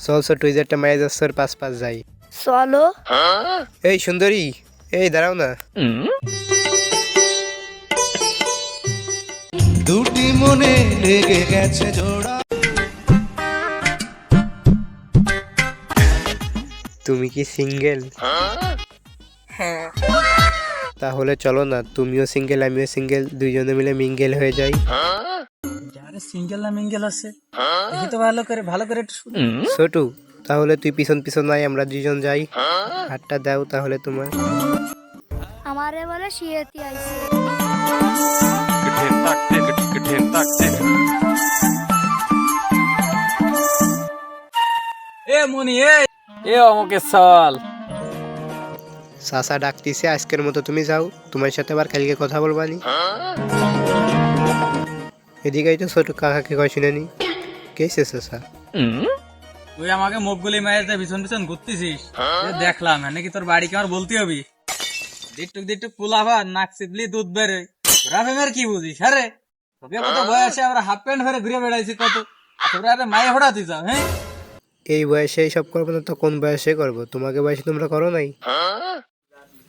চল চল তুই যে একটা মায়া যাচ্ছ পাঁচ পাঁচ যাই। চলো। এই সুন্দরী, এই দাঁড়াও না। দুটি মনে লেগে গেছে জোড়া। তুমি কি সিঙ্গেল? হ্যাঁ। তাহলে চলো না, তুমিও সিঙ্গেল আমিও সিঙ্গেল, দুইজনে মিলে মিঙ্গেল হয়ে যাই। যারে সিঙ্গেল না মিঙ্গেল আছে দেখি তো ভালো করে একটু শুনি। ছোটু, তাহলে তুই পিছন পিছন নাই, আমরা দুইজন যাই। হাতটা দাও তাহলে তোমার। আমারে বলে শিয়েতি আইছে। এ মনি এ আমাকে চল। চাচা ডাকতিছে, আজকের মতো তুমি যাও, তোমার সাথে আবার কালকে কথা বলবানি। এদিকেই তো ছোট কাকাকে কয় শুনেনি। কেছে চাচা? তুই আমাকে মুখ গুলি মেরে পিছন পিছন ঘুরতেছিস, দেখলাম নাকি তোর বাড়ি কি আমার বলতে হবে? দিটুক পুলাবা নাক চিদলি দুধ বেরে তোরা ফেমের কি বুঝিস? আরে তোকে কত বয়সে আমরা হাফ প্যান্ট ভরে ঘুরে বেড়াইছি কত, তোরা আরে মায়ে হঠাৎ যাও। হ্যাঁ, এই বয়সে এইসব করবো না তো কোন বয়সে করবো? তোমাকে বয়সে তোমরা করো নাই।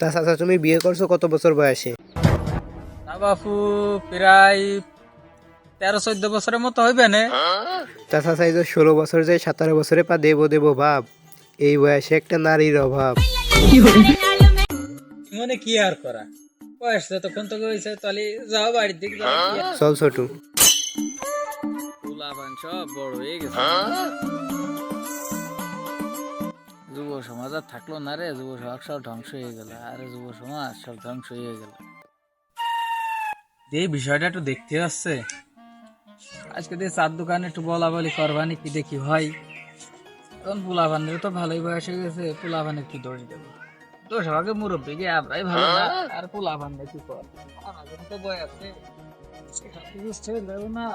তা চাচা তুমি বিয়ে করছো কত বছর বয়সে? না বাপু প্রায় 13-14 বছরের মতো হইবে না। তা চাচা এই যে 16 বছর যায় 17 বছরে পা দেবো দেবো ভাব, এই বয়সে একটা নারীর অভাব। মনে কি আর করা, বয়স তখন তো হয়েছে, তাহলে যাও বাড়ির দিকে যাও। চল ছোটু। পোলাপান সব বড় হয়ে গেছে, যুব সমাজ আর থাকলো না রে, যুব সমাজ সব ধ্বংস হয়ে গেল, আরে যুব সমাজ সব ধ্বংস হয়ে গেল। এই বিষয়টা একটু দেখতে আসছে, আজকে দিয়ে চার দোকানে একটু বলা বলি করবানি, কি দেখি হয়। এখন পোলাপানের তো ভালোই বয়স হয়ে গেছে, পোলাপানের কি দোষ দেবো? দোষ আমাকে মুরব্বী গে আমরাই ভালো না, আর পোলাপান কি কর, আমাদের তো বয়স আছে, বুঝতে পারবো না।